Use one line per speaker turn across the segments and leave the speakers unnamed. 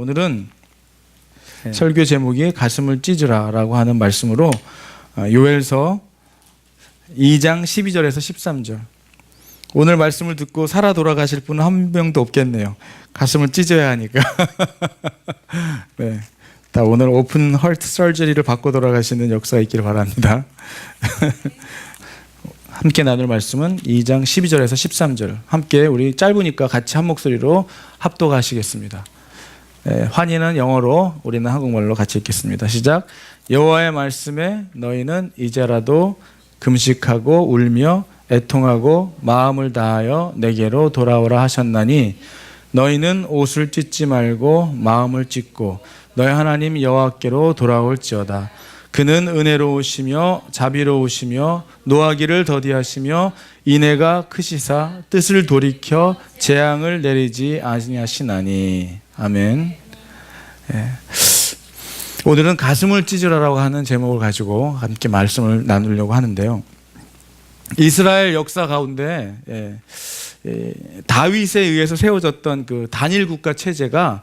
오늘은 설교 제목이 가슴을 찢으라라고 하는 말씀으로 요엘서 2장 12절에서 13절. 오늘 말씀을 듣고 살아 돌아가실 분은 한 명도 없겠네요. 가슴을 찢어야 하니까. 네. 다 오늘 오픈 헐트 설저리를 받고 돌아가시는 역사 있기를 바랍니다. 함께 나눌 말씀은 2장 12절에서 13절. 함께 우리 짧으니까 같이 한 목소리로 합독하시겠습니다. 환희는 영어로, 우리는 한국말로 같이 읽겠습니다. 시작. 여호와의 말씀에 너희는 이제라도 금식하고 울며 애통하고 마음을 다하여 내게로 돌아오라 하셨나니 너희는 옷을 찢지 말고 마음을 찢고 너희 하나님 여호와께로 돌아올지어다. 그는 은혜로우시며 자비로우시며 노하기를 더디하시며 인애가 크시사 뜻을 돌이켜 재앙을 내리지 아니하시나니. 아멘. 예. 오늘은 가슴을 찢으라라고 하는 제목을 가지고 함께 말씀을 나누려고 하는데요. 이스라엘 역사 가운데 다윗에 의해서 세워졌던 그 단일 국가 체제가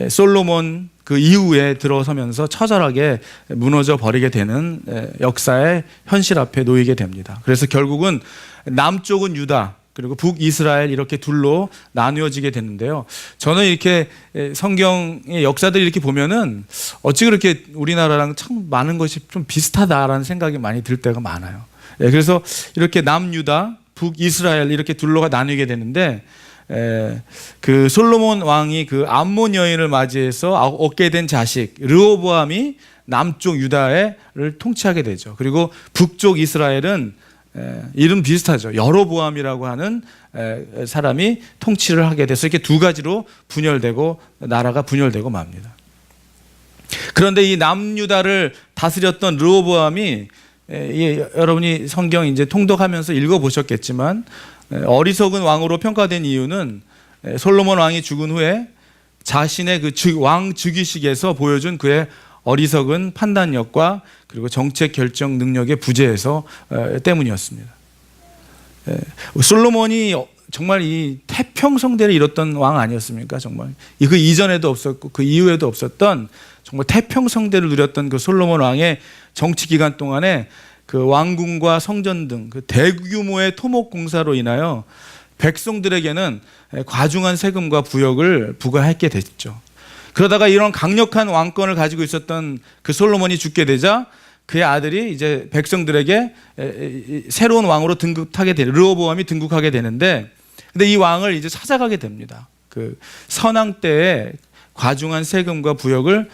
솔로몬 그 이후에 들어서면서 처절하게 무너져 버리게 되는 역사의 현실 앞에 놓이게 됩니다. 그래서 결국은 남쪽은 유다, 그리고 북이스라엘 이렇게 둘로 나누어지게 되는데요. 저는 이렇게 성경의 역사들을 이렇게 보면은 어찌 그렇게 우리나라랑 참 많은 것이 좀 비슷하다라는 생각이 많이 들 때가 많아요. 그래서 이렇게 남유다, 북이스라엘 이렇게 둘로가 나뉘게 되는데 그 솔로몬 왕이 그 암몬 여인을 맞이해서 얻게 된 자식 르호보암이 남쪽 유다를 통치하게 되죠. 그리고 북쪽 이스라엘은 이름 비슷하죠. 여로보암이라고 하는 사람이 통치를 하게 돼서 이렇게 두 가지로 분열되고 나라가 분열되고 맙니다. 그런데 이 남유다를 다스렸던 르호보암이 여러분이 성경 이제 통독하면서 읽어보셨겠지만 어리석은 왕으로 평가된 이유는 솔로몬 왕이 죽은 후에 자신의 그 왕 즉위식에서 보여준 그의 어리석은 판단력과 그리고 정책 결정 능력의 부재에서 때문이었습니다. 솔로몬이 정말 이 태평성대를 이뤘던 왕 아니었습니까? 정말 그 이전에도 없었고 그 이후에도 없었던 정말 태평성대를 누렸던 그 솔로몬 왕의 정치 기간 동안에 그 왕궁과 성전 등 그 대규모의 토목 공사로 인하여 백성들에게는 과중한 세금과 부역을 부과하게 됐죠. 그러다가 이런 강력한 왕권을 가지고 있었던 그 솔로몬이 죽게 되자 그의 아들이 이제 백성들에게 새로운 왕으로 르호보암이 등극하게 되는데, 근데 이 왕을 이제 찾아가게 됩니다. 그 선왕 때에 과중한 세금과 부역을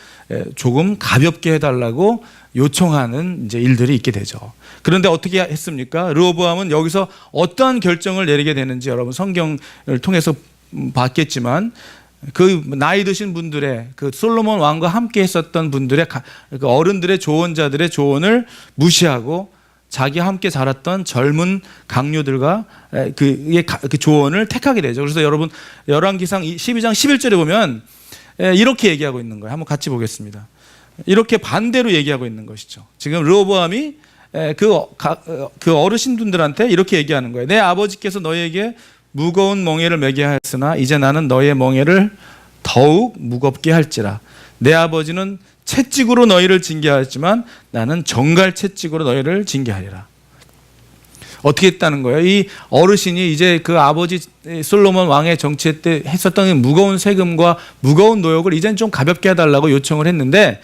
조금 가볍게 해달라고 요청하는 이제 일들이 있게 되죠. 그런데 어떻게 했습니까? 르호보암은 여기서 어떠한 결정을 내리게 되는지 여러분 성경을 통해서 봤겠지만 그 나이 드신 분들의 그 솔로몬 왕과 함께 했었던 분들의 그 어른들의 조언자들의 조언을 무시하고 자기 함께 자랐던 젊은 강요들과 그 조언을 택하게 되죠. 그래서 여러분 열왕기상 12장 11절에 보면 이렇게 얘기하고 있는 거예요. 한번 같이 보겠습니다. 이렇게 반대로 얘기하고 있는 것이죠. 지금 르호보암이 그 어르신분들한테 이렇게 얘기하는 거예요. 내 아버지께서 너희에게 무거운 멍에를 매게 하였으나 이제 나는 너희의 멍에를 더욱 무겁게 할지라. 내 아버지는 채찍으로 너희를 징계하였지만 나는 정갈 채찍으로 너희를 징계하리라. 어떻게 했다는 거예요? 이 어르신이 이제 그 아버지 솔로몬 왕의 정치 때 했었던 무거운 세금과 무거운 노역을 이젠 좀 가볍게 해달라고 요청을 했는데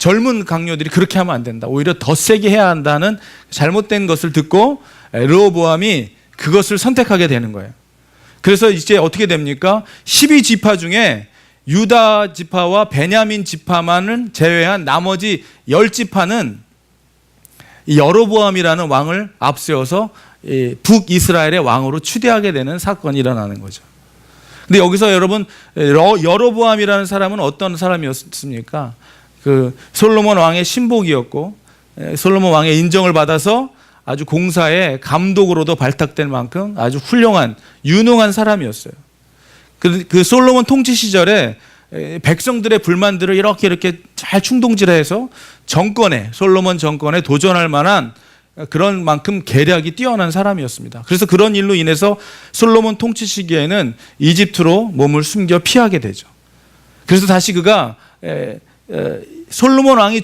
젊은 강요들이 그렇게 하면 안 된다. 오히려 더 세게 해야 한다는 잘못된 것을 듣고 르호보암이 그것을 선택하게 되는 거예요. 그래서 이제 어떻게 됩니까? 12지파 중에 유다 지파와 베냐민 지파만을 제외한 나머지 10지파는 여로보암이라는 왕을 앞세워서 북이스라엘의 왕으로 추대하게 되는 사건이 일어나는 거죠. 근데 여기서 여러분 여로보암이라는 사람은 어떤 사람이었습니까? 그 솔로몬 왕의 신복이었고 솔로몬 왕의 인정을 받아서 아주 공사의 감독으로도 발탁될 만큼 아주 훌륭한 유능한 사람이었어요. 그 솔로몬 통치 시절에 백성들의 불만들을 이렇게 잘 충동질해서 솔로몬 정권에 도전할 만한 그런 만큼 계략이 뛰어난 사람이었습니다. 그래서 그런 일로 인해서 솔로몬 통치 시기에는 이집트로 몸을 숨겨 피하게 되죠. 그래서 다시 그가 솔로몬 왕이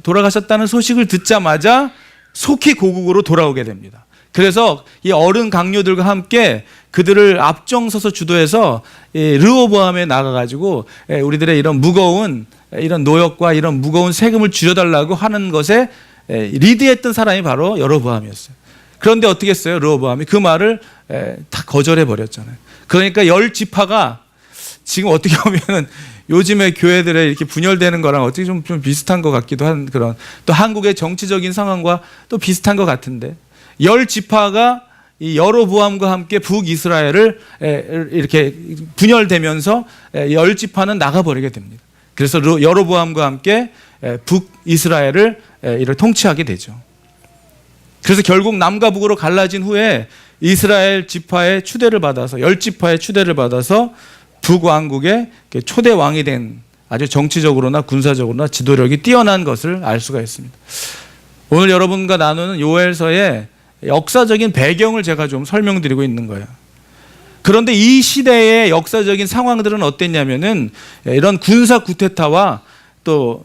돌아가셨다는 소식을 듣자마자 속히 고국으로 돌아오게 됩니다. 그래서 이 어른 강요들과 함께 그들을 앞장서서 주도해서 르호보암에 나가가지고 우리들의 이런 무거운 이런 노역과 이런 무거운 세금을 줄여달라고 하는 것에 리드했던 사람이 바로 여로보암이었어요. 그런데 어떻게 했어요? 르호보암이 그 말을 다 거절해 버렸잖아요. 그러니까 10지파가 지금 어떻게 보면 요즘에 교회들에 이렇게 분열되는 거랑 어떻게 좀 비슷한 것 같기도 한 그런, 또 한국의 정치적인 상황과 또 비슷한 것 같은데 10지파가 이 여로보암과 함께 북이스라엘을 이렇게 분열되면서 10지파는 나가버리게 됩니다. 그래서 여로보암과 함께 북이스라엘을 이를 통치하게 되죠. 그래서 결국 남과 북으로 갈라진 후에 이스라엘 지파의 추대를 받아서 10지파의 추대를 받아서 북왕국의 초대 왕이 된, 아주 정치적으로나 군사적으로나 지도력이 뛰어난 것을 알 수가 있습니다. 오늘 여러분과 나누는 요엘서의 역사적인 배경을 제가 좀 설명드리고 있는 거예요. 그런데 이 시대의 역사적인 상황들은 어땠냐면은 이런 군사 쿠데타와 또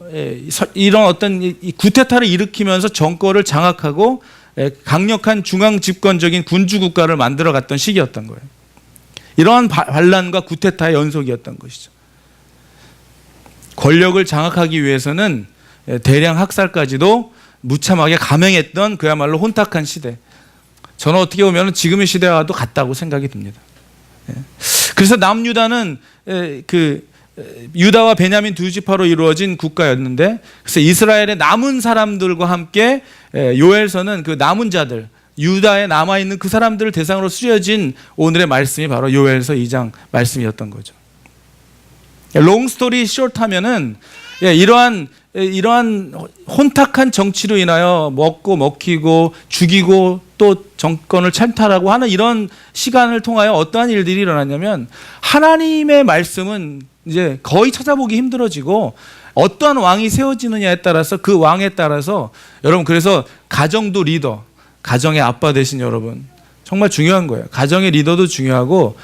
이런 어떤 쿠데타를 일으키면서 정권을 장악하고 강력한 중앙 집권적인 군주 국가를 만들어 갔던 시기였던 거예요. 이러한 반란과 쿠데타의 연속이었던 것이죠. 권력을 장악하기 위해서는 대량 학살까지도 무참하게 감행했던 그야말로 혼탁한 시대. 저는 어떻게 보면 지금의 시대와도 같다고 생각이 듭니다. 그래서 남유다는 유다와 베냐민 두 지파로 이루어진 국가였는데, 그래서 이스라엘의 남은 사람들과 함께 요엘서는 그 남은 자들, 유다에 남아있는 그 사람들을 대상으로 쓰여진 오늘의 말씀이 바로 요엘서 2장 말씀이었던 거죠. 롱스토리 숏하면은 이러한 혼탁한 정치로 인하여 먹고 먹히고 죽이고 또 정권을 찬탈하고 하는 이런 시간을 통하여 어떠한 일들이 일어났냐면, 하나님의 말씀은 이제 거의 찾아보기 힘들어지고 어떠한 왕이 세워지느냐에 따라서 그 왕에 따라서 여러분, 그래서 가정도 리더, 가정의 아빠 되신 여러분 정말 중요한 거예요. 가정의 리더도 중요하고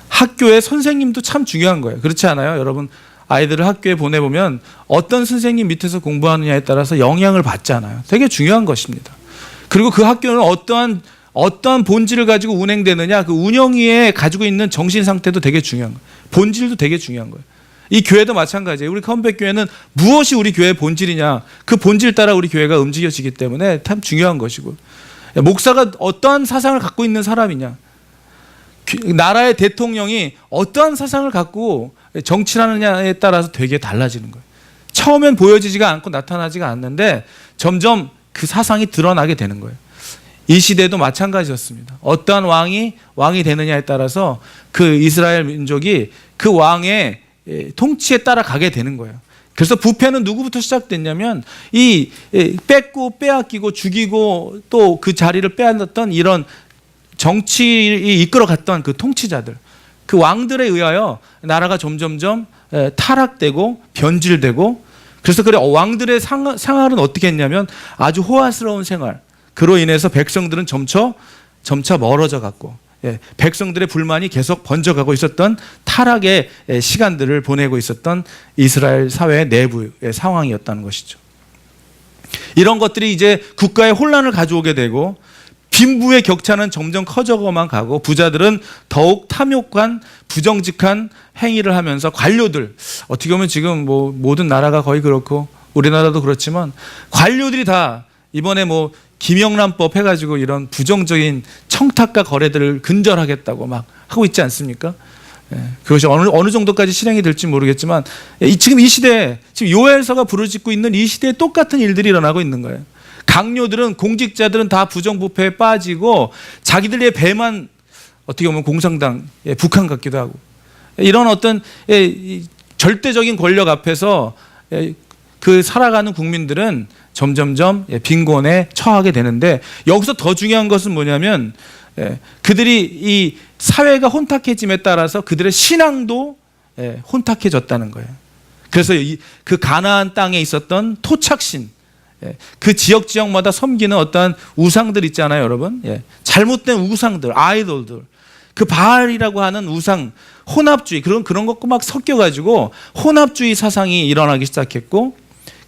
학교의 선생님도 참 중요한 거예요. 그렇지 않아요? 여러분, 아이들을 학교에 보내보면 어떤 선생님 밑에서 공부하느냐에 따라서 영향을 받잖아요. 되게 중요한 것입니다. 그리고 그 학교는 어떠한 본질을 가지고 운행되느냐, 그 운영위에 가지고 있는 정신 상태도 되게 중요한 거예요. 본질도 되게 중요한 거예요. 이 교회도 마찬가지예요. 우리 컴백교회는 무엇이 우리 교회의 본질이냐, 그 본질 따라 우리 교회가 움직여지기 때문에 참 중요한 것이고, 목사가 어떠한 사상을 갖고 있는 사람이냐, 나라의 대통령이 어떠한 사상을 갖고 정치를 하느냐에 따라서 되게 달라지는 거예요. 처음엔 보여지지가 않고 나타나지가 않는데 점점 그 사상이 드러나게 되는 거예요. 이 시대도 마찬가지였습니다. 어떠한 왕이 되느냐에 따라서 그 이스라엘 민족이 그 왕의 통치에 따라 가게 되는 거예요. 그래서 부패는 누구부터 시작됐냐면 이 뺏고 빼앗기고 죽이고 또 그 자리를 빼앗았던 이런 정치를 이끌어갔던 그 통치자들, 그 왕들에 의하여 나라가 점점점 타락되고 변질되고, 그래서 그래 왕들의 생활은 어떻게 했냐면 아주 호화스러운 생활, 그로 인해서 백성들은 점차 멀어져 갔고, 백성들의 불만이 계속 번져가고 있었던 타락의 시간들을 보내고 있었던 이스라엘 사회의 내부의 상황이었다는 것이죠. 이런 것들이 이제 국가에 혼란을 가져오게 되고, 빈부의 격차는 점점 커져만 가고, 부자들은 더욱 탐욕한 부정직한 행위를 하면서, 관료들, 어떻게 보면 지금 뭐 모든 나라가 거의 그렇고 우리나라도 그렇지만 관료들이 다 이번에 뭐 김영란법 해가지고 이런 부정적인 청탁과 거래들을 근절하겠다고 막 하고 있지 않습니까? 그것이 어느 정도까지 실행이 될지 모르겠지만 지금 이 시대에, 지금 요엘서가 부르짖고 있는 이 시대에 똑같은 일들이 일어나고 있는 거예요. 강요들은, 공직자들은 다 부정부패에 빠지고 자기들의 배만 어떻게 보면 공산당, 북한 같기도 하고, 이런 어떤 절대적인 권력 앞에서 그 살아가는 국민들은 점점점 빈곤에 처하게 되는데, 여기서 더 중요한 것은 뭐냐면 그들이 이 사회가 혼탁해짐에 따라서 그들의 신앙도 혼탁해졌다는 거예요. 그래서 그 가나안 땅에 있었던 토착신, 그 지역마다 섬기는 어떠한 우상들 있잖아요, 여러분. 잘못된 우상들, 아이돌들, 그 바알이라고 하는 우상, 혼합주의 그런 것과 막 섞여가지고 혼합주의 사상이 일어나기 시작했고,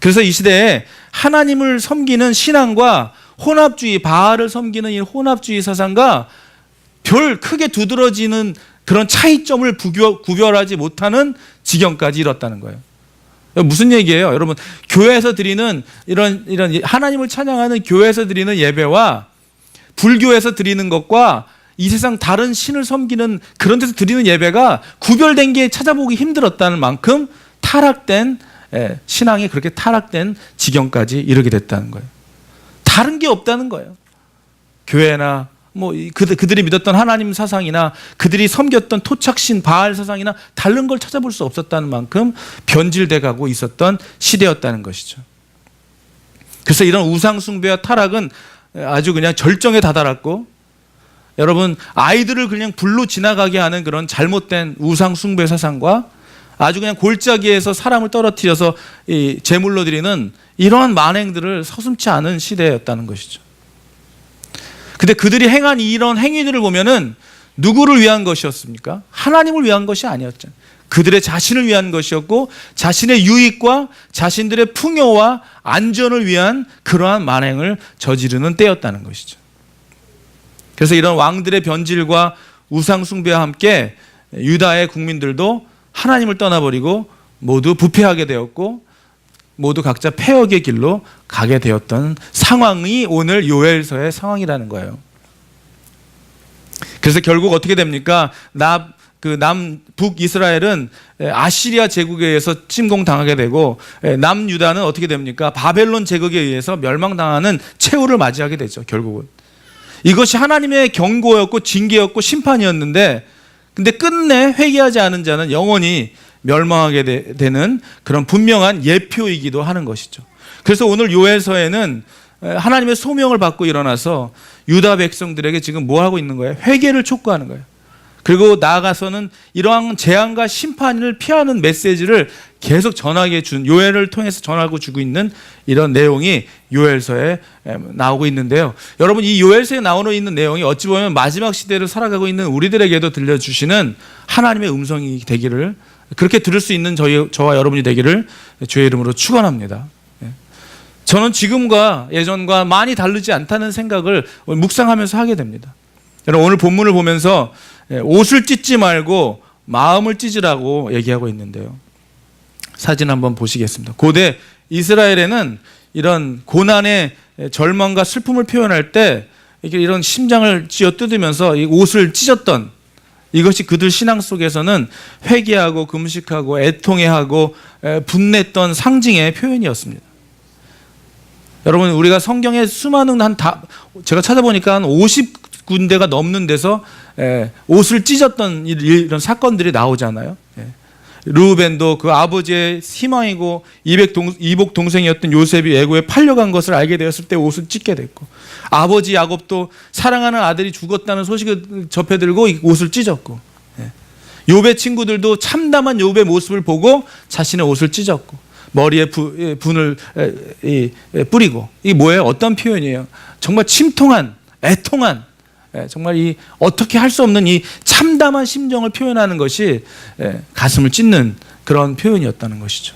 그래서 이 시대에 하나님을 섬기는 신앙과 혼합주의, 바알을 섬기는 이 혼합주의 사상과 별 크게 두드러지는 그런 차이점을 구별하지 못하는 지경까지 이뤘다는 거예요. 무슨 얘기예요? 여러분, 교회에서 드리는 이런 하나님을 찬양하는 교회에서 드리는 예배와 불교에서 드리는 것과 이 세상 다른 신을 섬기는 그런 데서 드리는 예배가 구별된 게 찾아보기 힘들었다는 만큼 타락된 신앙이 그렇게 타락된 지경까지 이르게 됐다는 거예요. 다른 게 없다는 거예요. 교회나 뭐 그들이 믿었던 하나님 사상이나 그들이 섬겼던 토착신 바알 사상이나 다른 걸 찾아볼 수 없었다는 만큼 변질돼 가고 있었던 시대였다는 것이죠. 그래서 이런 우상 숭배와 타락은 아주 그냥 절정에 다다랐고, 여러분, 아이들을 그냥 불로 지나가게 하는 그런 잘못된 우상 숭배 사상과 아주 그냥 골짜기에서 사람을 떨어뜨려서 제물로 드리는 이러한 만행들을 서슴지 않은 시대였다는 것이죠. 근데 그들이 행한 이런 행위들을 보면은 누구를 위한 것이었습니까? 하나님을 위한 것이 아니었죠. 그들의 자신을 위한 것이었고, 자신의 유익과 자신들의 풍요와 안전을 위한 그러한 만행을 저지르는 때였다는 것이죠. 그래서 이런 왕들의 변질과 우상 숭배와 함께 유다의 국민들도 하나님을 떠나버리고 모두 부패하게 되었고, 모두 각자 폐역의 길로 가게 되었던 상황이 오늘 요엘서의 상황이라는 거예요. 그래서 결국 어떻게 됩니까? 남북 이스라엘은 아시리아 제국에 의해서 침공당하게 되고, 남유다는 어떻게 됩니까? 바벨론 제국에 의해서 멸망당하는 최후를 맞이하게 되죠. 결국은 이것이 하나님의 경고였고 징계였고 심판이었는데, 근데 끝내 회개하지 않은 자는 영원히 멸망하게 되는 그런 분명한 예표이기도 하는 것이죠. 그래서 오늘 요엘서에는 하나님의 소명을 받고 일어나서 유다 백성들에게 지금 뭐 하고 있는 거예요? 회개를 촉구하는 거예요. 그리고 나아가서는 이러한 재앙과 심판을 피하는 메시지를 계속 전하게 준, 요엘을 통해서 전하고 주고 있는 이런 내용이 요엘서에 나오고 있는데요. 여러분, 이 요엘서에 나오고 있는 내용이 어찌 보면 마지막 시대를 살아가고 있는 우리들에게도 들려주시는 하나님의 음성이 되기를, 그렇게 들을 수 있는 저와 여러분이 되기를 주의 이름으로 축원합니다. 저는 지금과 예전과 많이 다르지 않다는 생각을 묵상하면서 하게 됩니다. 여러분, 오늘 본문을 보면서 옷을 찢지 말고 마음을 찢으라고 얘기하고 있는데요. 사진 한번 보시겠습니다. 고대 이스라엘에는 이런 고난의 절망과 슬픔을 표현할 때 이런 심장을 쥐어뜯으면서 이 옷을 찢었던, 이것이 그들 신앙 속에서는 회개하고 금식하고 애통해하고 분냈던 상징의 표현이었습니다. 여러분, 우리가 성경에 수많은 제가 찾아보니까 한 50군데가 넘는 데서 옷을 찢었던 이런 사건들이 나오잖아요. 르우벤도 그 아버지의 희망이고 이복 동생이었던 요셉이 애고에 팔려간 것을 알게 되었을 때 옷을 찢게 됐고, 아버지 야곱도 사랑하는 아들이 죽었다는 소식을 접해들고 옷을 찢었고, 욥의 친구들도 참담한 욥의 모습을 보고 자신의 옷을 찢었고, 머리에 분을 뿌리고. 이게 뭐예요? 어떤 표현이에요? 정말 침통한, 애통한, 정말 이 어떻게 할 수 없는 이 참담한 심정을 표현하는 것이 가슴을 찢는 그런 표현이었다는 것이죠.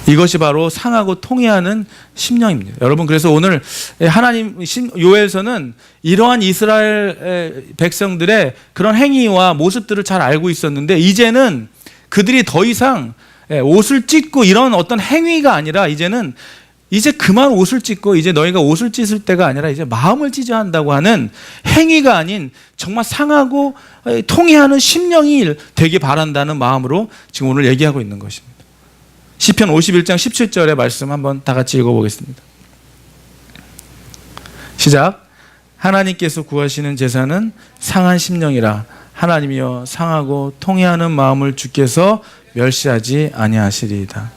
이것이 바로 상하고 통해하는 심령입니다. 여러분, 그래서 오늘 하나님 요엘서는 이러한 이스라엘 백성들의 그런 행위와 모습들을 잘 알고 있었는데, 이제는 그들이 더 이상 옷을 찢고 이런 어떤 행위가 아니라, 이제 그만 옷을 찢고 이제 너희가 옷을 찢을 때가 아니라 이제 마음을 찢어야 한다고 하는 행위가 아닌 정말 상하고 통해하는 심령이 되길 바란다는 마음으로 지금 오늘 얘기하고 있는 것입니다. 시편 51장 17절의 말씀 한번 다 같이 읽어보겠습니다. 시작. 하나님께서 구하시는 제사는 상한 심령이라. 하나님이여, 상하고 통해하는 마음을 주께서 멸시하지 아니하시리이다.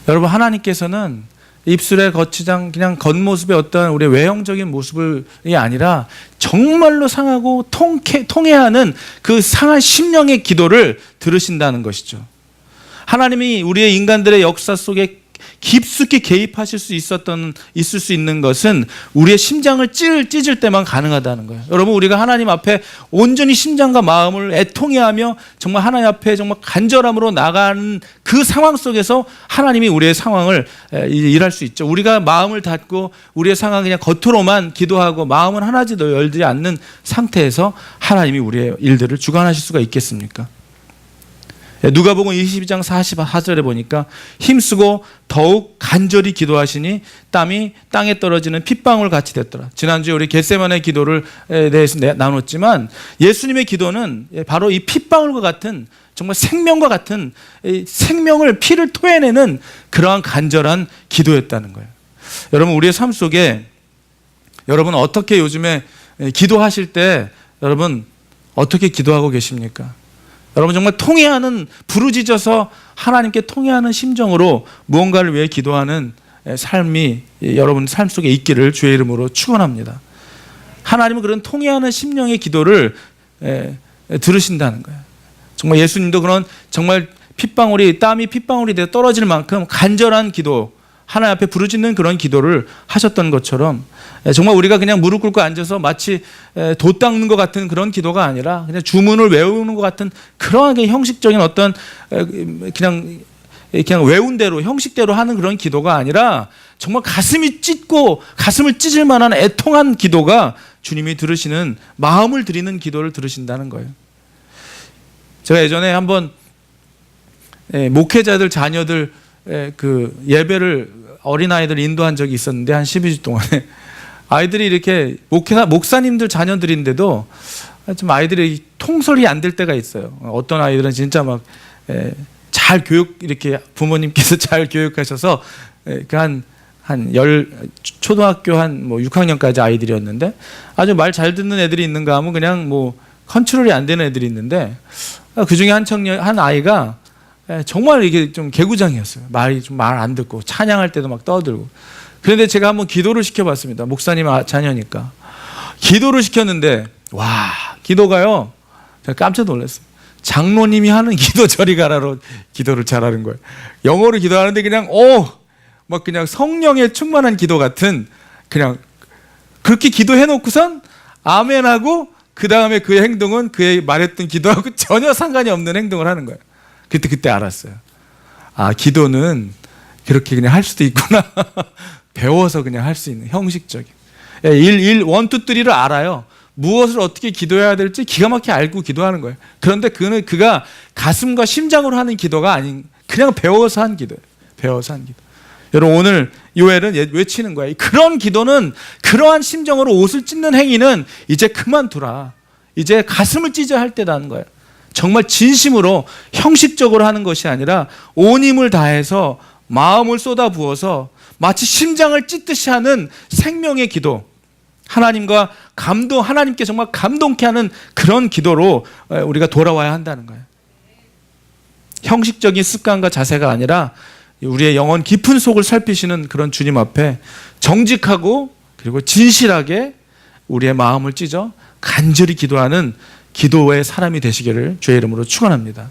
여러분, 하나님께서는 입술의 거치장 그냥 겉모습의 어떤 우리 외형적인 모습이 아니라 정말로 상하고 통해하는 그 상한 심령의 기도를 들으신다는 것이죠. 하나님이 우리의 인간들의 역사 속에 깊숙이 개입하실 수 있을 수 있는 것은 우리의 심장을 찢을 때만 가능하다는 거예요. 여러분, 우리가 하나님 앞에 온전히 심장과 마음을 애통해하며 정말 하나님 앞에 정말 간절함으로 나가는 그 상황 속에서 하나님이 우리의 상황을 일할 수 있죠. 우리가 마음을 닫고 우리의 상황 그냥 겉으로만 기도하고 마음은 하나도 열지 않는 상태에서 하나님이 우리의 일들을 주관하실 수가 있겠습니까? 누가복음 22장 44절에 보니까 힘쓰고 더욱 간절히 기도하시니 땀이 땅에 떨어지는 핏방울 같이 됐더라. 지난주에 우리 겟세마네 기도를 대해서 나눴지만 예수님의 기도는 바로 이 핏방울과 같은 정말 생명과 같은 생명을 피를 토해내는 그러한 간절한 기도였다는 거예요. 여러분, 우리의 삶 속에 여러분 어떻게 요즘에 기도하실 때 여러분 어떻게 기도하고 계십니까? 여러분 정말 통회하는, 부르짖어서 하나님께 통회하는 심정으로 무언가를 위해 기도하는 삶이 여러분 삶 속에 있기를 주의 이름으로 축원합니다. 하나님은 그런 통회하는 심령의 기도를 들으신다는 거예요. 정말 예수님도 그런 정말 땀이 핏방울이 되어 떨어질 만큼 간절한 기도, 하나님 앞에 부르짖는 그런 기도를 하셨던 것처럼 정말 우리가 그냥 무릎 꿇고 앉아서 마치 돛 닦는 것 같은 그런 기도가 아니라 그냥 주문을 외우는 것 같은 그러한 형식적인 어떤 그냥 외운 대로 형식대로 하는 그런 기도가 아니라 정말 가슴을 찢을 만한 애통한 기도가 주님이 들으시는, 마음을 드리는 기도를 들으신다는 거예요. 제가 예전에 한번 목회자들 자녀들 그 예배를 어린아이들 인도한 적이 있었는데 한 12주 동안에 아이들이 이렇게 목사님들 자녀들인데도 좀 아이들이 통솔이 안 될 때가 있어요. 어떤 아이들은 진짜 막 잘 이렇게 부모님께서 잘 교육하셔서 초등학교 한 6학년까지 아이들이었는데 아주 말 잘 듣는 애들이 있는가 하면 그냥 컨트롤이 안 되는 애들이 있는데 그 중에 한 아이가 정말 이게 좀 개구장이었어요. 말이 좀 말 안 듣고 찬양할 때도 막 떠들고. 그런데 제가 한번 기도를 시켜봤습니다. 목사님 자녀니까. 기도를 시켰는데 와, 기도가요. 제가 깜짝 놀랐어요. 장로님이 하는 기도 저리 가라로 기도를 잘하는 거예요. 영어로 기도하는데 그냥 막 그냥 성령에 충만한 기도 같은, 그냥 그렇게 기도해놓고선 아멘하고 그 다음에 그의 행동은 그의 말했던 기도하고 전혀 상관이 없는 행동을 하는 거예요. 그때 알았어요. 아, 기도는 그렇게 그냥 할 수도 있구나. 배워서 그냥 할 수 있는 형식적인. 1, 2, 3를 알아요. 무엇을 어떻게 기도해야 될지 기가 막히게 알고 기도하는 거예요. 그런데 그가 가슴과 심장으로 하는 기도가 아닌, 그냥 배워서 한 기도예요. 배워서 한 기도. 여러분, 오늘 요엘은 외치는 거예요. 그런 기도는, 그러한 심정으로 옷을 찢는 행위는 이제 그만두라. 이제 가슴을 찢어야 할 때라는 거예요. 정말 진심으로 형식적으로 하는 것이 아니라 온 힘을 다해서 마음을 쏟아부어서 마치 심장을 찢듯이 하는 생명의 기도, 하나님께 정말 감동케 하는 그런 기도로 우리가 돌아와야 한다는 거예요. 형식적인 습관과 자세가 아니라 우리의 영혼 깊은 속을 살피시는 그런 주님 앞에 정직하고 그리고 진실하게 우리의 마음을 찢어 간절히 기도하는 기도의 사람이 되시기를 주의 이름으로 축원합니다.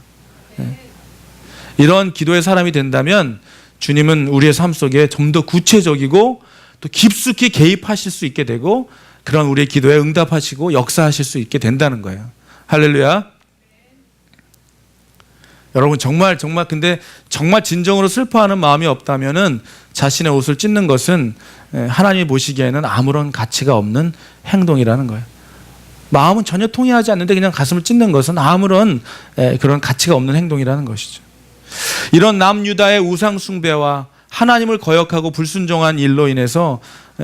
이런 기도의 사람이 된다면 주님은 우리의 삶 속에 좀 더 구체적이고 또 깊숙이 개입하실 수 있게 되고 그런 우리의 기도에 응답하시고 역사하실 수 있게 된다는 거예요. 할렐루야. 여러분 근데 정말 진정으로 슬퍼하는 마음이 없다면은 자신의 옷을 찢는 것은 하나님이 보시기에는 아무런 가치가 없는 행동이라는 거예요. 마음은 전혀 통해하지 않는데 그냥 가슴을 찢는 것은 아무런 그런 가치가 없는 행동이라는 것이죠. 이런 남유다의 우상 숭배와 하나님을 거역하고 불순종한 일로 인해서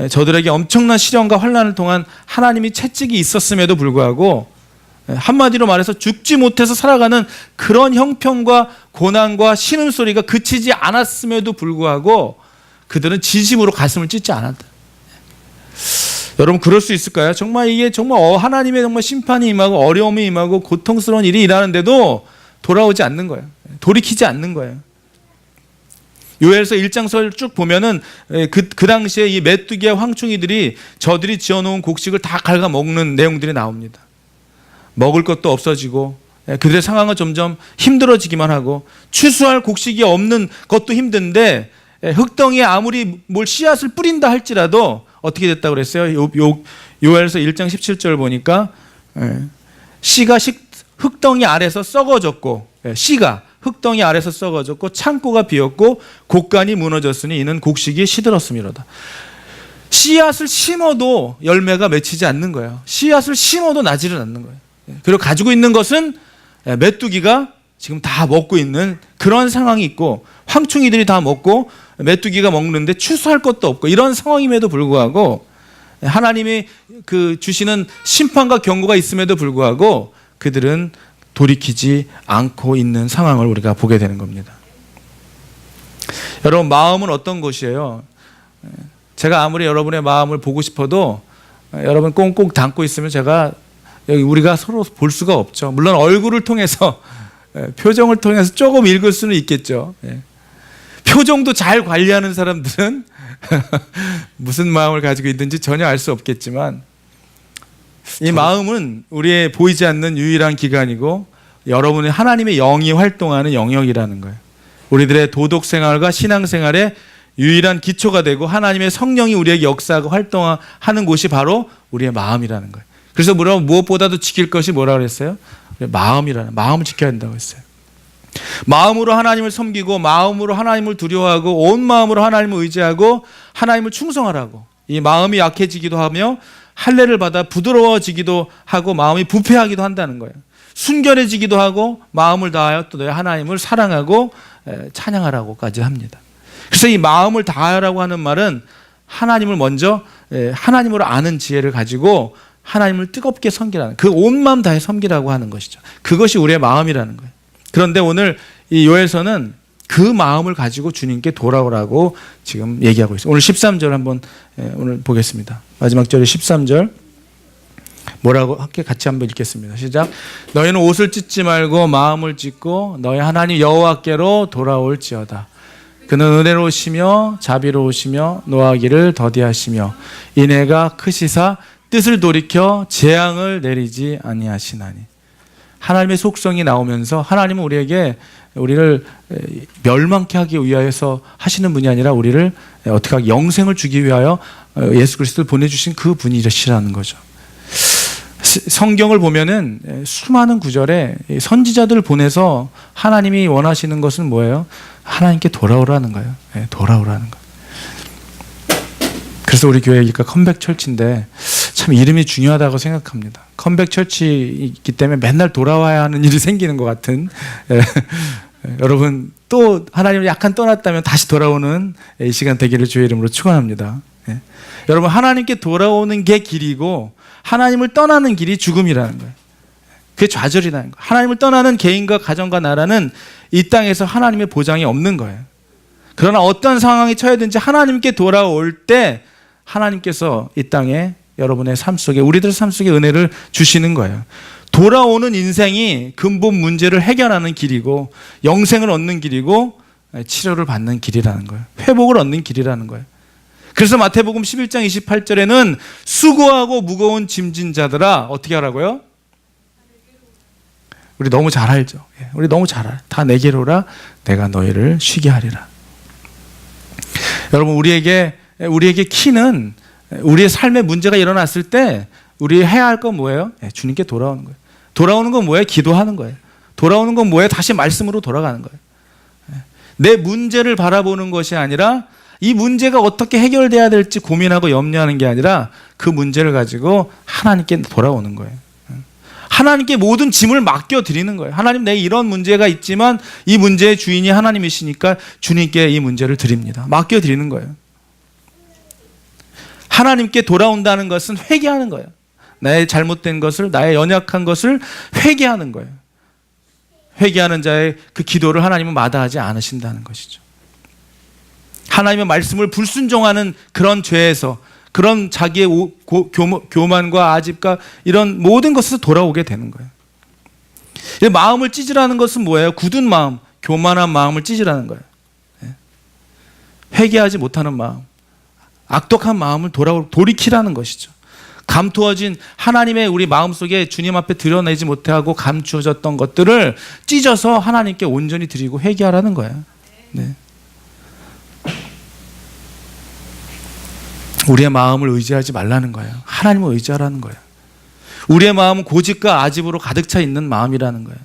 저들에게 엄청난 시련과 환난을 통한 하나님이 채찍이 있었음에도 불구하고 한마디로 말해서 죽지 못해서 살아가는 그런 형편과 고난과 신음소리가 그치지 않았음에도 불구하고 그들은 진심으로 가슴을 찢지 않았다. 여러분, 그럴 수 있을까요? 정말 이게 정말 하나님의 정말 심판이 임하고 어려움이 임하고 고통스러운 일이 일하는데도 돌아오지 않는 거예요. 돌이키지 않는 거예요. 요엘서 1장서를 쭉 보면은 그 당시에 이 메뚜기와 황충이들이 저들이 지어놓은 곡식을 다 갉아먹는 내용들이 나옵니다. 먹을 것도 없어지고 그들의 상황은 점점 힘들어지기만 하고 추수할 곡식이 없는 것도 힘든데 흙덩이에 아무리 뭘 씨앗을 뿌린다 할지라도 어떻게 됐다고 그랬어요? 요엘서 1장 17절 보니까 씨가 흙덩이 아래서 썩어졌고, 씨가 흙덩이 아래서 썩어졌고 창고가 비었고 곡간이 무너졌으니 이는 곡식이 시들었음이로다. 씨앗을 심어도 열매가 맺히지 않는 거예요. 씨앗을 심어도 나지를 않는 거예요. 그리고 가지고 있는 것은 메뚜기가 지금 다 먹고 있는 그런 상황이 있고, 황충이들이 다 먹고 메뚜기가 먹는데 추수할 것도 없고, 이런 상황임에도 불구하고 하나님이 그 주시는 심판과 경고가 있음에도 불구하고 그들은 돌이키지 않고 있는 상황을 우리가 보게 되는 겁니다. 여러분, 마음은 어떤 것이에요? 제가 아무리 여러분의 마음을 보고 싶어도 여러분 꽁꽁 담고 있으면 우리가 서로 볼 수가 없죠. 물론 얼굴을 통해서, 표정을 통해서 조금 읽을 수는 있겠죠. 표정도 잘 관리하는 사람들은 무슨 마음을 가지고 있는지 전혀 알 수 없겠지만, 이 마음은 우리의 보이지 않는 유일한 기관이고 여러분의 하나님의 영이 활동하는 영역이라는 거예요. 우리들의 도덕 생활과 신앙 생활의 유일한 기초가 되고 하나님의 성령이 우리에게 역사하고 활동하는 곳이 바로 우리의 마음이라는 거예요. 그래서 무엇보다도 지킬 것이 뭐라고 그랬어요? 마음을 지켜야 한다고 했어요. 마음으로 하나님을 섬기고 마음으로 하나님을 두려워하고 온 마음으로 하나님을 의지하고 하나님을 충성하라고. 이 마음이 약해지기도 하며 할례를 받아 부드러워지기도 하고 마음이 부패하기도 한다는 거예요. 순결해지기도 하고 마음을 다하여 또 너희 하나님을 사랑하고 찬양하라고까지 합니다. 그래서 이 마음을 다하라고 하는 말은 하나님을 먼저 하나님으로 아는 지혜를 가지고 하나님을 뜨겁게 섬기라는, 그 온 마음 다해 섬기라고 하는 것이죠. 그것이 우리의 마음이라는 거예요. 그런데 오늘 이 요엘서는 그 마음을 가지고 주님께 돌아오라고 지금 얘기하고 있어요. 오늘 13절 한번 오늘 보겠습니다. 마지막 절에 13절 뭐라고 함께 같이 한번 읽겠습니다. 시작. 너희는 옷을 찢지 말고 마음을 찢고 너희 하나님 여호와께로 돌아올지어다. 그는 은혜로우시며 자비로우시며 노하기를 더디하시며 인애가 크시사 뜻을 돌이켜 재앙을 내리지 아니하시나니. 하나님의 속성이 나오면서 하나님은 우리를 멸망케 하기 위하여서 하시는 분이 아니라 우리를 어떻게 하기, 영생을 주기 위하여 예수 그리스도를 보내주신 그 분이시라는 거죠. 성경을 보면은 수많은 구절에 선지자들을 보내서 하나님이 원하시는 것은 뭐예요? 하나님께 돌아오라는 거예요. 돌아오라는 거. 그래서 우리 교회가 컴백 철치인데 참 이름이 중요하다고 생각합니다. 컴백 철치이기 때문에 맨날 돌아와야 하는 일이 생기는 것 같은, 여러분 또 하나님을 약간 떠났다면 다시 돌아오는 이 시간 되기를 주의 이름으로 축원합니다. 여러분, 하나님께 돌아오는 게 길이고 하나님을 떠나는 길이 죽음이라는 거예요. 그게 좌절이라는 거예요. 하나님을 떠나는 개인과 가정과 나라는 이 땅에서 하나님의 보장이 없는 거예요. 그러나 어떤 상황에 처해든지 하나님께 돌아올 때 하나님께서 이 땅에 여러분의 삶 속에, 우리들 삶 속에 은혜를 주시는 거예요. 돌아오는 인생이 근본 문제를 해결하는 길이고 영생을 얻는 길이고 치료를 받는 길이라는 거예요. 회복을 얻는 길이라는 거예요. 그래서 마태복음 11장 28절에는 수고하고 무거운 짐진 자들아 어떻게 하라고요? 우리 너무 잘 알죠. 우리 너무 잘 알아요. 다 내게로 오라 내가 너희를 쉬게 하리라. 여러분, 우리에게 키는 우리의 삶에 문제가 일어났을 때 우리 해야 할 건 뭐예요? 주님께 돌아오는 거예요. 돌아오는 건 뭐예요? 기도하는 거예요. 돌아오는 건 뭐예요? 다시 말씀으로 돌아가는 거예요. 내 문제를 바라보는 것이 아니라 이 문제가 어떻게 해결돼야 될지 고민하고 염려하는 게 아니라 그 문제를 가지고 하나님께 돌아오는 거예요. 하나님께 모든 짐을 맡겨드리는 거예요. 하나님, 내 이런 문제가 있지만 이 문제의 주인이 하나님이시니까 주님께 이 문제를 드립니다. 맡겨드리는 거예요. 하나님께 돌아온다는 것은 회개하는 거예요. 나의 잘못된 것을, 나의 연약한 것을 회개하는 거예요. 회개하는 자의 그 기도를 하나님은 마다하지 않으신다는 것이죠. 하나님의 말씀을 불순종하는 그런 죄에서, 그런 자기의 교만과 아집과 이런 모든 것에서 돌아오게 되는 거예요. 마음을 찢으라는 것은 뭐예요? 굳은 마음, 교만한 마음을 찢으라는 거예요. 회개하지 못하는 마음, 악독한 마음을 돌이키라는 것이죠. 감투어진 하나님의 우리 마음속에 주님 앞에 드러내지 못하고 감추어졌던 것들을 찢어서 하나님께 온전히 드리고 회개하라는 거예요. 네. 우리의 마음을 의지하지 말라는 거예요. 하나님을 의지하라는 거예요. 우리의 마음은 고집과 아집으로 가득 차 있는 마음이라는 거예요.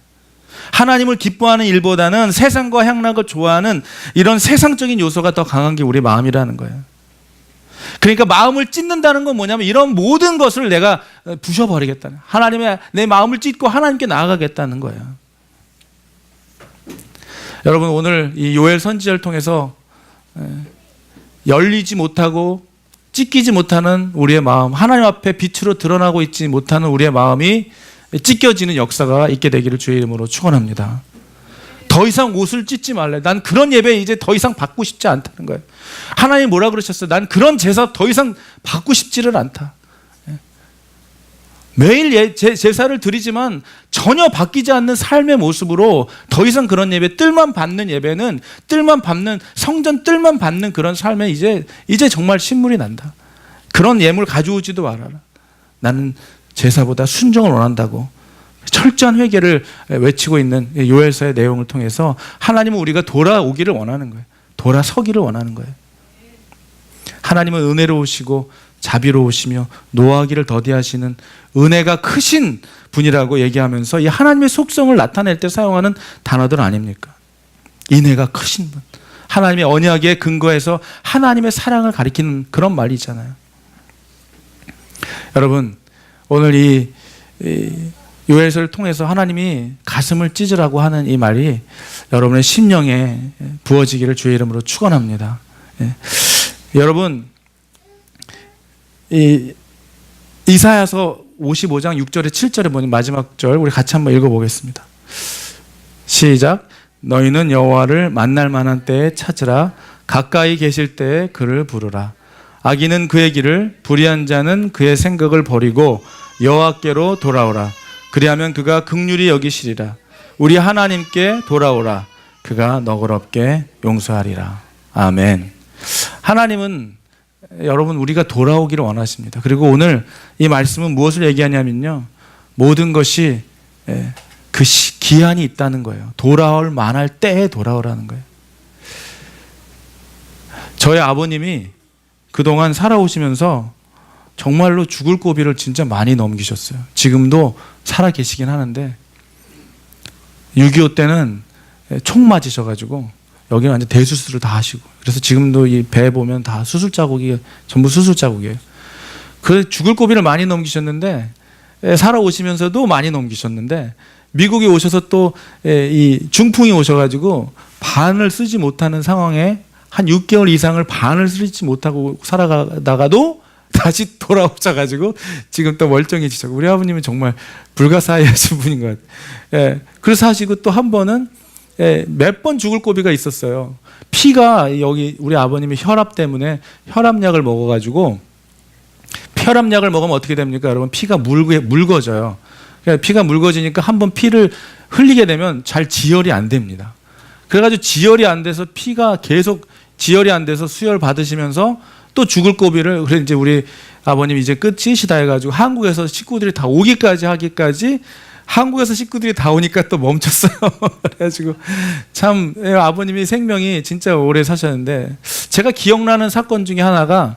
하나님을 기뻐하는 일보다는 세상과 향락을 좋아하는 이런 세상적인 요소가 더 강한 게 우리 마음이라는 거예요. 그러니까 마음을 찢는다는 건 뭐냐면 이런 모든 것을 내가 부셔버리겠다는, 하나님의 내 마음을 찢고 하나님께 나아가겠다는 거예요. 여러분, 오늘 이 요엘 선지자를 통해서 열리지 못하고 찢기지 못하는 우리의 마음, 하나님 앞에 빛으로 드러나고 있지 못하는 우리의 마음이 찢겨지는 역사가 있게 되기를 주의 이름으로 축원합니다. 더 이상 옷을 찢지 말래. 난 그런 예배 이제 더 이상 받고 싶지 않다는 거예요. 하나님 뭐라 그러셨어요? 난 그런 제사 더 이상 받고 싶지를 않다. 매일 제사를 드리지만 전혀 바뀌지 않는 삶의 모습으로 더 이상 그런 예배, 뜰만 받는 예배는, 뜰만 받는 성전, 뜰만 받는 그런 삶에 이제 정말 신물이 난다. 그런 예물 가져오지도 말아라. 나는 제사보다 순종을 원한다고 철저한 회개를 외치고 있는 요엘서의 내용을 통해서 하나님은 우리가 돌아오기를 원하는 거예요. 돌아서기를 원하는 거예요. 하나님은 은혜로우시고 자비로우시며 노하기를 더디하시는 은혜가 크신 분이라고 얘기하면서 이 하나님의 속성을 나타낼 때 사용하는 단어들 아닙니까? 은혜가 크신 분, 하나님의 언약에 근거해서 하나님의 사랑을 가리키는 그런 말이잖아요. 여러분, 오늘 이 요엘서를 통해서 하나님이 가슴을 찢으라고 하는 이 말이 여러분의 심령에 부어지기를 주의 이름으로 축원합니다. 여러분, 이사야서 55장 6절에 7절에 보는 마지막 절 우리 같이 한번 읽어보겠습니다. 시작. 너희는 여호와를 만날 만한 때에 찾으라. 가까이 계실 때에 그를 부르라. 악인은 그의 길을, 불의한 자는 그의 생각을 버리고 여호와께로 돌아오라. 그리하면 그가 긍휼히 여기시리라. 우리 하나님께 돌아오라. 그가 너그럽게 용서하리라. 아멘. 하나님은 여러분 우리가 돌아오기를 원하십니다. 그리고 오늘 이 말씀은 무엇을 얘기하냐면요, 모든 것이 그 기한이 있다는 거예요. 돌아올 만할 때에 돌아오라는 거예요. 저희 아버님이 그동안 살아오시면서 정말로 죽을 고비를 진짜 많이 넘기셨어요. 지금도 살아 계시긴 하는데 6.25 때는 총 맞으셔가지고 여기는 완전 대수술을 다 하시고, 그래서 지금도 이 배 보면 다 수술 자국이 전부 수술 자국이에요. 그 죽을 고비를 많이 넘기셨는데, 살아오시면서도 많이 넘기셨는데, 미국에 오셔서 또 이 중풍이 오셔가지고 반을 쓰지 못하는 상황에 한 6개월 이상을 반을 쓰지 못하고 살아가다가도 다시 돌아오셔가지고 지금 또 멀쩡해지셨고, 우리 아버님은 정말 불가사의하신 분인 것 같아요. 그래서 하시고 또 한 번은 몇 번 죽을 고비가 있었어요. 피가 여기 우리 아버님이 혈압 때문에 혈압약을 먹어가지고, 혈압약을 먹으면 어떻게 됩니까? 여러분, 피가 묽어져요. 피가 묽어지니까 한번 피를 흘리게 되면 잘 지혈이 안 됩니다. 그래가지고 지혈이 안 돼서 피가 계속 지혈이 안 돼서 수혈 받으시면서 또 죽을 고비를, 그래 이제 우리 아버님 이제 끝이시다 해가지고 한국에서 식구들이 다 오기까지 하기까지, 한국에서 식구들이 다 오니까 또 멈췄어요. 그래가지고 참 아버님이 생명이 진짜 오래 사셨는데, 제가 기억나는 사건 중에 하나가,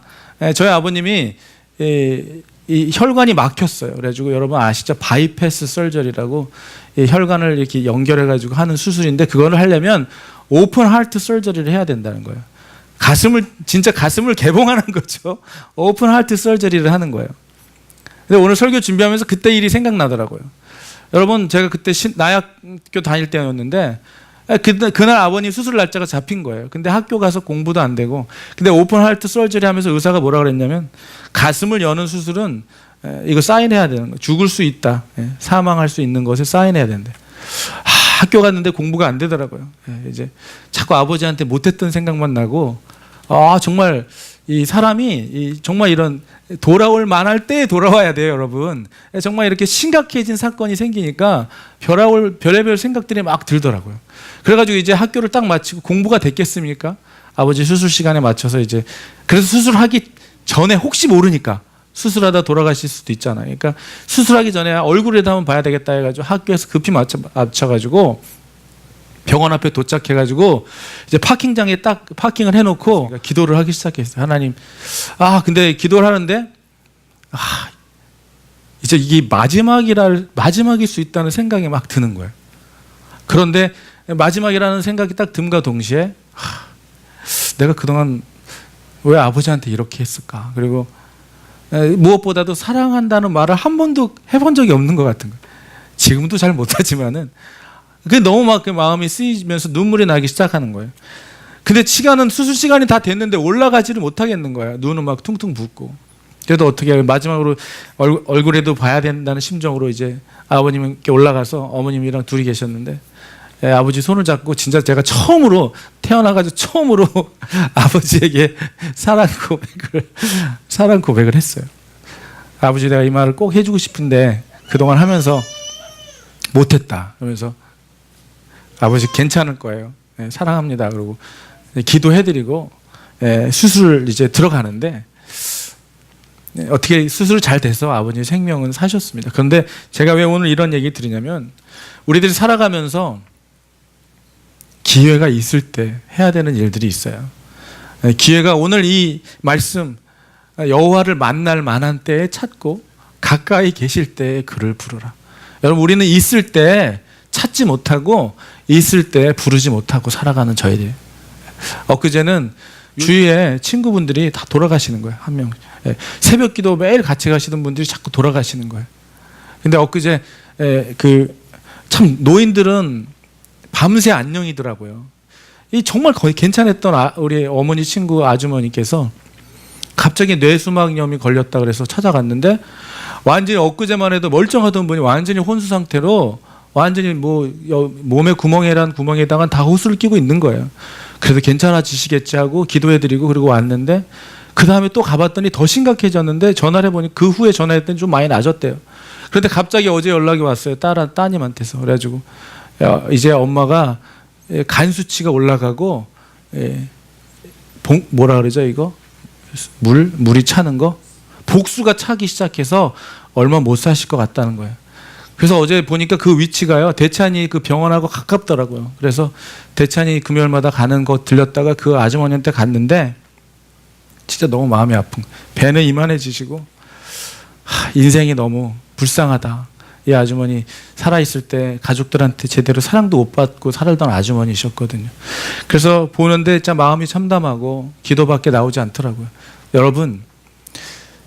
저희 아버님이 이 혈관이 막혔어요. 그래가지고 여러분 아시죠? 바이패스 설저리라고 혈관을 이렇게 연결해가지고 하는 수술인데, 그거를 하려면 오픈 하트 설저리를 해야 된다는 거예요. 진짜 가슴을 개봉하는 거죠. 오픈 하트 설저리를 하는 거예요. 근데 오늘 설교 준비하면서 그때 일이 생각나더라고요. 여러분, 제가 그때 나약교 다닐 때였는데, 그날 아버님 수술 날짜가 잡힌 거예요. 근데 학교 가서 공부도 안 되고, 근데 오픈 하트 설저리 하면서 의사가 뭐라 그랬냐면, 가슴을 여는 수술은 이거 사인해야 되는 거예요. 죽을 수 있다, 사망할 수 있는 것에 사인해야 된대. 학교 갔는데 공부가 안 되더라고요. 이제 자꾸 아버지한테 못했던 생각만 나고, 정말 이 사람이 정말 이런 돌아올 만할 때에 돌아와야 돼요, 여러분. 정말 이렇게 심각해진 사건이 생기니까 별의별 생각들이 막 들더라고요. 그래가지고 이제 학교를 딱 마치고 공부가 됐겠습니까? 아버지 수술 시간에 맞춰서 이제, 그래서 수술하기 전에 혹시 모르니까 수술하다 돌아가실 수도 있잖아요. 그러니까 수술하기 전에 얼굴이라도 한번 봐야 되겠다 해가지고 학교에서 급히 맞춰가지고 병원 앞에 도착해가지고 이제 파킹장에 딱 파킹을 해놓고 기도를 하기 시작했어요. 하나님, 근데 기도를 하는데 이제 이게 마지막일 수 있다는 생각이 막 드는 거예요. 그런데 마지막이라는 생각이 딱 듦과 동시에 내가 그동안 왜 아버지한테 이렇게 했을까? 그리고 무엇보다도 사랑한다는 말을 한 번도 해본 적이 없는 것 같은 거예요. 지금도 잘 못하지만은 그게 너무 막 마음이 쓰이면서 눈물이 나기 시작하는 거예요. 근데 수술 시간이 다 됐는데 올라가지를 못하겠는 거예요. 눈은 막 퉁퉁 붓고. 그래도 어떻게 마지막으로 얼굴에도 봐야 된다는 심정으로 이제 아버님께 올라가서 어머님이랑 둘이 계셨는데 아버지 손을 잡고 진짜 제가 태어나가지고 처음으로 아버지에게 사랑 고백을 했어요. 아버지, 내가 이 말을 꼭 해주고 싶은데 그동안 하면서 못했다. 그러면서 아버지 괜찮을 거예요. 사랑합니다. 그러고 기도해드리고 수술 이제 들어가는데 어떻게 수술 잘 돼서 아버지 생명은 사셨습니다. 그런데 제가 왜 오늘 이런 얘기 드리냐면 우리들이 살아가면서 기회가 있을 때 해야 되는 일들이 있어요. 기회가 오늘 이 말씀 여호와를 만날 만한 때에 찾고 가까이 계실 때에 그를 부르라. 여러분, 우리는 있을 때 찾지 못하고 있을 때 부르지 못하고 살아가는 저희들. 엊그제는 주위에 친구분들이 다 돌아가시는 거예요. 한 명. 새벽 기도 매일 같이 가시던 분들이 자꾸 돌아가시는 거예요. 근데 엊그제 참 노인들은 밤새 안녕이더라고요. 이 정말 거의 괜찮았던 우리 어머니 친구 아주머니께서 갑자기 뇌수막염이 걸렸다 그래서 찾아갔는데 완전히 엊그제만 해도 멀쩡하던 분이 완전히 혼수 상태로 완전히 몸에 구멍에다가 다 호수를 끼고 있는 거예요. 그래서 괜찮아지시겠지 하고 기도해드리고 그리고 왔는데 그 다음에 또 가봤더니 더 심각해졌는데 전화를 해보니 그 후에 전화했더니 좀 많이 나아졌대요. 그런데 갑자기 어제 연락이 왔어요. 따님한테서. 그래가지고 이제 엄마가 간 수치가 올라가고 뭐라 그러죠 이거? 물이 차는 거? 복수가 차기 시작해서 얼마 못 사실 것 같다는 거예요. 그래서 어제 보니까 그 위치가요, 대찬이 그 병원하고 가깝더라고요. 그래서 대찬이 금요일마다 가는 거 들렸다가 그 아주머니한테 갔는데 진짜 너무 마음이 아픈 거예요. 배는 이만해지시고 인생이 너무 불쌍하다. 이 아주머니 살아있을 때 가족들한테 제대로 사랑도 못 받고 살던 아주머니셨거든요. 그래서 보는데 진짜 마음이 참담하고 기도밖에 나오지 않더라고요. 여러분,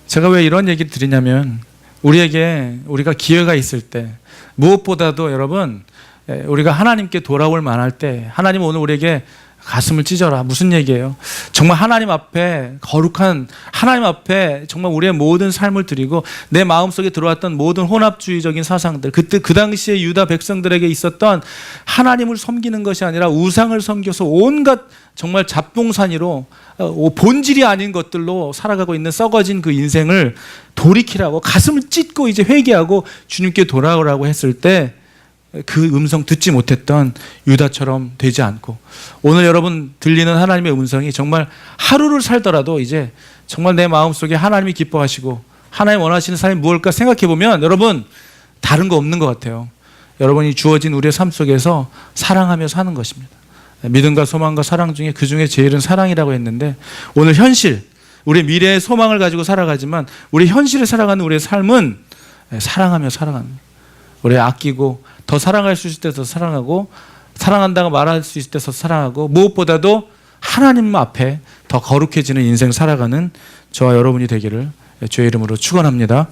제가 왜 이런 얘기를 드리냐면 우리가 기회가 있을 때 무엇보다도 여러분 우리가 하나님께 돌아올 만할 때 하나님은 오늘 우리에게 가슴을 찢어라. 무슨 얘기예요? 정말 하나님 앞에 거룩한 하나님 앞에 정말 우리의 모든 삶을 드리고 내 마음속에 들어왔던 모든 혼합주의적인 사상들 그때 그 당시에 유다 백성들에게 있었던 하나님을 섬기는 것이 아니라 우상을 섬겨서 온갖 정말 잡동사니로 본질이 아닌 것들로 살아가고 있는 썩어진 그 인생을 돌이키라고 가슴을 찢고 이제 회개하고 주님께 돌아오라고 했을 때 그 음성 듣지 못했던 유다처럼 되지 않고 오늘 여러분 들리는 하나님의 음성이 정말 하루를 살더라도 이제 정말 내 마음속에 하나님이 기뻐하시고 하나님 원하시는 삶이 무엇일까 생각해 보면 여러분 다른 거 없는 것 같아요. 여러분이 주어진 우리의 삶 속에서 사랑하며 사는 것입니다. 믿음과 소망과 사랑 중에 그 중에 제일은 사랑이라고 했는데 오늘 현실 우리의 미래의 소망을 가지고 살아가지만 우리 현실에 살아가는 우리의 삶은 사랑하며 살아가는 거예요. 우리 아끼고 더 사랑할 수 있을 때 더 사랑하고 사랑한다고 말할 수 있을 때 더 사랑하고 무엇보다도 하나님 앞에 더 거룩해지는 인생 살아가는 저와 여러분이 되기를 주의 이름으로 축원합니다.